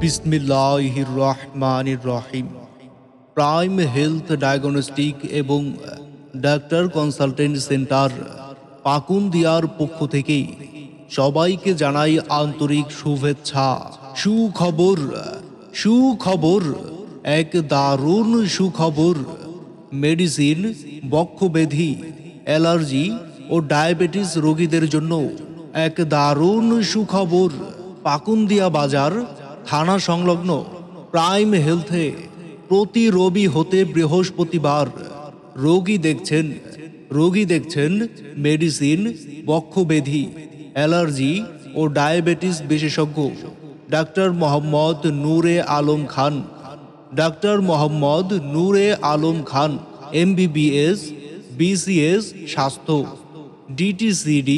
বিসমিল্লাহির রহমানির রহিম। Prime health diagnostic এবং ডাক্তার কনসালটেন্ট সেন্টার পাকুন্দিয়ার পক্ষ থেকে সবাইকে জানাই আন্তরিক শুভেচ্ছা। সুখবর, সুখবর, এক দারুণ সুখবর। মেডিসিন, বক্ষব্যাধি, অ্যালার্জি ও ডায়াবেটিস রোগীদের জন্য এক দারুণ সুখবর। পাকুন্দিয়া বাজার থানা সংলগ্ন প্রাইম হেলথে প্রতি রবি হতে বৃহস্পতিবার রোগী দেখছেন মেডিসিন, বক্ষব্যাধি, অ্যালার্জি ও ডায়াবেটিস বিশেষজ্ঞ ডাক্তার মোহাম্মদ নূরে আলম খান। ডাক্তার মোহাম্মদ নূরে আলম খান MBBS, BCS স্বাস্থ্য, DTCD,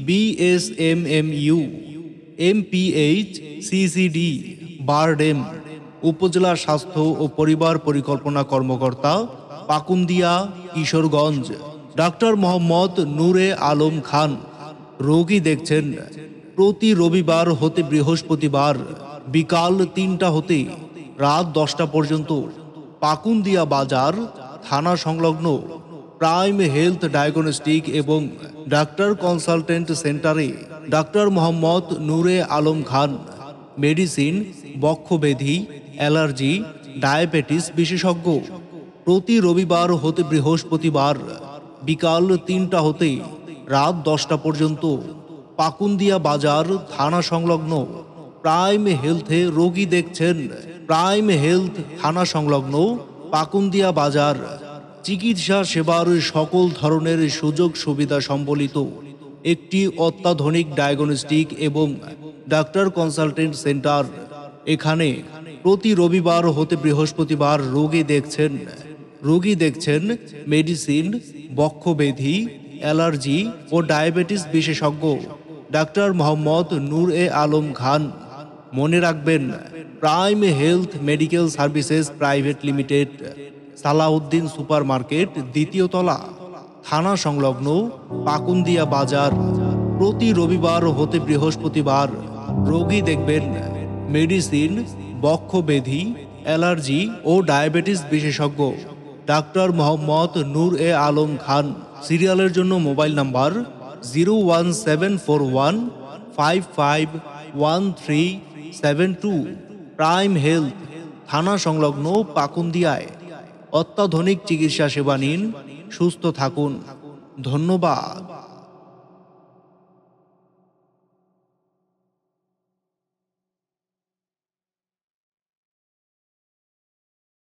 BSMMU, MPH, CCD, BIRDEM, উপজেলা স্বাস্থ্য ও পরিবার পরিকল্পনা কর্মকর্তা, পাকুন্দিয়া, কিশোরগঞ্জ। ডাক্তার মোহাম্মদ নূরে আলম খান রোগী দেখছেন প্রতি রবিবার হতে বৃহস্পতিবার বিকাল 3টা হতে রাত 10টা পর্যন্ত পাকুন্দিয়া বাজার থানা সংলগ্ন প্রাইম হেলথ ডায়াগনস্টিক এবং ডাক্তার কনসালটেন্ট সেন্টারে ডাক্তার মোহাম্মদ নূরে আলম খান মেডিসিন, বক্ষব্যাধি, অ্যালার্জি, ডায়াবেটিস বিশেষজ্ঞ প্রতি রবিবার হতে বৃহস্পতিবার বিকাল 3টা হতে রাত 10টা পর্যন্ত পাকুন্দিয়া বাজার থানা সংলগ্ন প্রাইম হেলথে রোগী দেখছেন। প্রাইম হেলথ থানা সংলগ্ন পাকুন্দিয়া বাজার চিকিৎসা সেবার সকল ধরনের সুযোগ সুবিধা সম্বলিত একটি অত্যাধুনিক ডায়াগনস্টিক এবং ডাক্তার কনসালটেন্ট সেন্টার। এখানে প্রতি রবিবার হতে বৃহস্পতিবার রোগী দেখছেন মেডিসিন, বক্ষব্যাধি, অ্যালার্জি ও ডায়াবেটিস বিশেষজ্ঞ ডাক্তার মোহাম্মদ নূরে আলম খান। মনে রাখবেন, Prime Health Medical Services Private Limited, Salauddin super market, 2য় তলা, থানা সংলগ্ন পাকুন্দিয়া বাজার। প্রতি রবিবার হতে বৃহস্পতিবার রোগী দেখবেন মেডিসিন, বক্ষব্যাধি, অ্যালার্জি ও ডায়াবেটিস বিশেষজ্ঞ ডাক্তার মোহাম্মদ নূরে আলম খান। সিরিয়ালের জন্য মোবাইল নাম্বার 01741551372। প্রাইম হেলথ থানা সংলগ্ন পাকুন্দিয়ায় অত্যাধুনিক চিকিৎসা সেবা নিন, সুস্থ থাকুন। ধন্যবাদ।